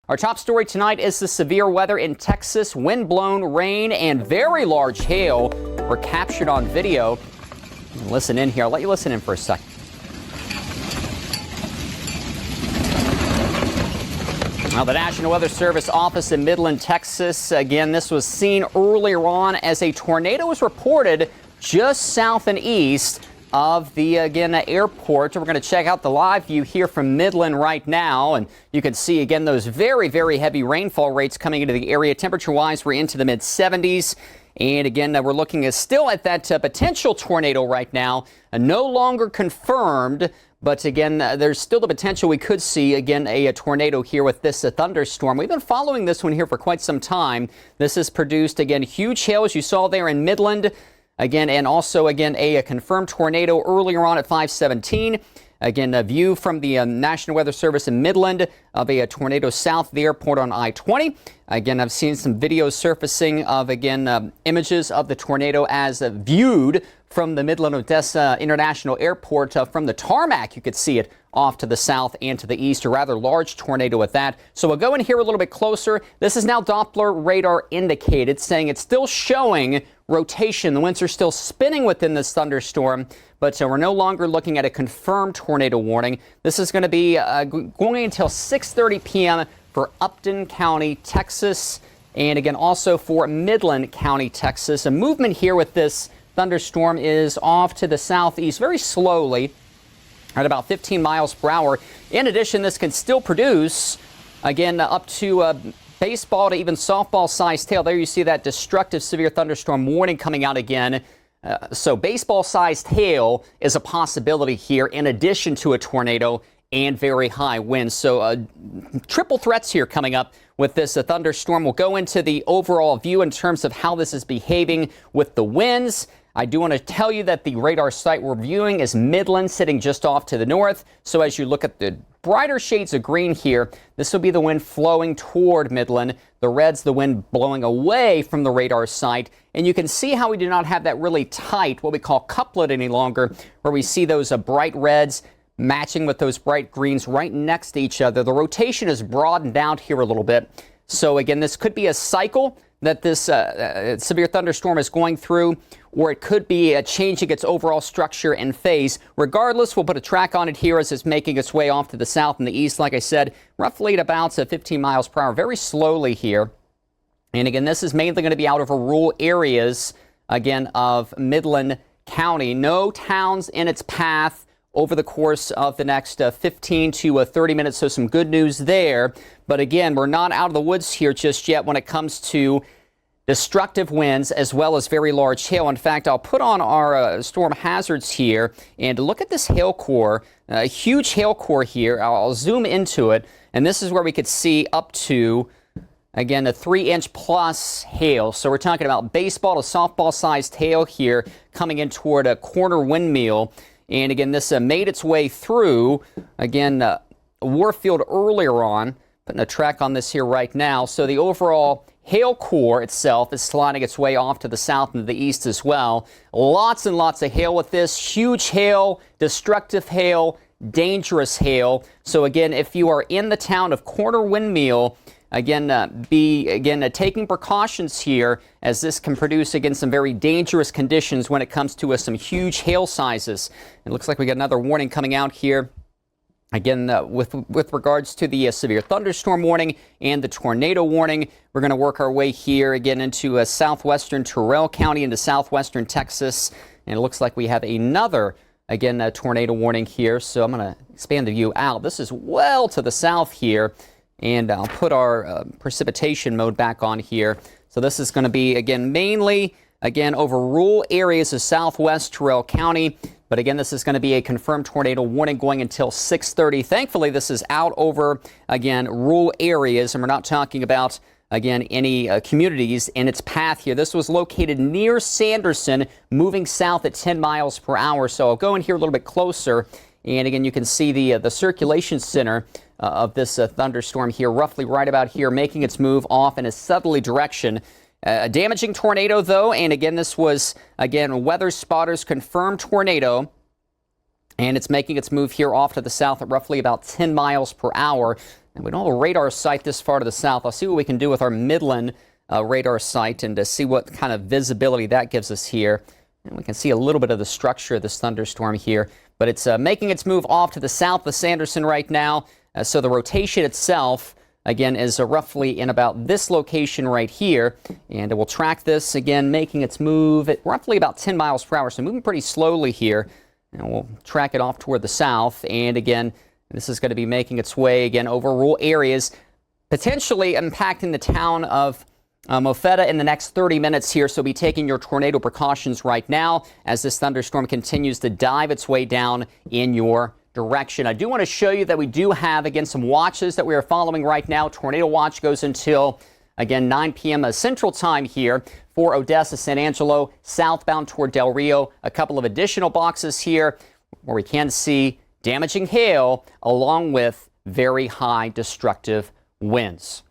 Our top story tonight is the severe weather in Texas. Wind-blown rain and very large hail were captured on video. Listen in here. I'll let you listen in for a second. Now, the National Weather Service office in Midland, Texas. Again, this was seen earlier on as a tornado was reported just south and east of the, airport. We're going to check out the live view here from Midland right now. And you can see, again, those very, very heavy rainfall rates coming into the area. Temperature-wise, we're into the mid-70s. And again, we're looking still at that potential tornado right now. No longer confirmed. But again, there's still the potential we could see, again, a tornado here with this thunderstorm. We've been following this one here for quite some time. This has produced, again, huge hail, as you saw there in Midland. Again, and also, again, a confirmed tornado earlier on at 5:17. Again, a view from the National Weather Service in Midland of a tornado south of the airport on I-20. Again, I've seen some videos surfacing of, again, images of the tornado as viewed from the Midland Odessa International Airport. From the tarmac, you could see it off to the south and to the east, a rather large tornado at that. So we'll go in here a little bit closer. This is now Doppler radar indicated, saying it's still showing rotation. The winds are still spinning within this thunderstorm, but we're no longer looking at a confirmed tornado warning. This is going to be going until 6:30 p.m. for Upton County, Texas, and again also for Midland County, Texas. A movement here with this thunderstorm is off to the southeast very slowly at about 15 miles per hour. In addition, this can still produce, again, up to baseball to even softball-sized hail. There you see that destructive severe thunderstorm warning coming out again. So baseball-sized hail is a possibility here in addition to a tornado and very high winds. So triple threats here coming up with this thunderstorm. We'll go into the overall view in terms of how this is behaving with the winds. I do want to tell you that the radar site we're viewing is Midland, sitting just off to the north. So as you look at the brighter shades of green here, this will be the wind flowing toward Midland. The red's the wind blowing away from the radar site. And you can see how we do not have that really tight, what we call couplet any longer, where we see those bright reds matching with those bright greens right next to each other. The rotation is broadened out here a little bit. So again, this could be a cycle that this severe thunderstorm is going through, or it could be changing its overall structure and phase. Regardless, we'll put a track on it here as it's making its way off to the south and the east. Like I said, roughly at about 15 miles per hour, very slowly here. And again, this is mainly going to be out over rural areas, again, of Midland County. No towns in its path over the course of the next 15 to 30 minutes. So some good news there. But again, we're not out of the woods here just yet when it comes to destructive winds as well as very large hail. In fact, I'll put on our storm hazards here and look at this hail core, a huge hail core here. I'll zoom into it. And this is where we could see up to, again, a 3-inch plus hail. So we're talking about baseball to softball sized hail here coming in toward a corner windmill. And again, this made its way through, again, Warfield earlier on. Putting a track on this here right now. So the overall hail core itself is sliding its way off to the south and the east as well. Lots and lots of hail with this. Huge hail, destructive hail, dangerous hail. So again, if you are in the town of Corner Windmill, again, taking precautions here, as this can produce, again, some very dangerous conditions when it comes to some huge hail sizes. It looks like we got another warning coming out here. Again, with regards to the severe thunderstorm warning and the tornado warning, we're going to work our way here again into southwestern Terrell County into southwestern Texas. And it looks like we have another, again, tornado warning here. So I'm going to expand the view out. This is well to the south here. And I'll put our precipitation mode back on here. So this is going to be, again, mainly, again, over rural areas of southwest Terrell County. But again, this is going to be a confirmed tornado warning going until 6:30. Thankfully, this is out over, again, rural areas. And we're not talking about, again, any communities in its path here. This was located near Sanderson, moving south at 10 miles per hour. So I'll go in here a little bit closer. And again, you can see the circulation center of this thunderstorm here, roughly right about here, making its move off in a southerly direction. A damaging tornado, though, and again, this was, again, weather spotters confirmed tornado, and it's making its move here off to the south at roughly about 10 miles per hour. And we don't have a radar site this far to the south. I'll see what we can do with our Midland radar site and to see what kind of visibility that gives us here. And we can see a little bit of the structure of this thunderstorm here, but it's making its move off to the south of Sanderson right now. So the rotation itself, again, is roughly in about this location right here. And we'll track this, again, making its move at roughly about 10 miles per hour. So moving pretty slowly here. And we'll track it off toward the south. And again, this is going to be making its way, again, over rural areas, potentially impacting the town of Mofetta in the next 30 minutes here. So be taking your tornado precautions right now as this thunderstorm continues to dive its way down in your direction. I do want to show you that we do have, again, some watches that we are following right now. Tornado watch goes until, again, 9 p.m. Central Time here for Odessa, San Angelo, southbound toward Del Rio. A couple of additional boxes here where we can see damaging hail along with very high destructive winds.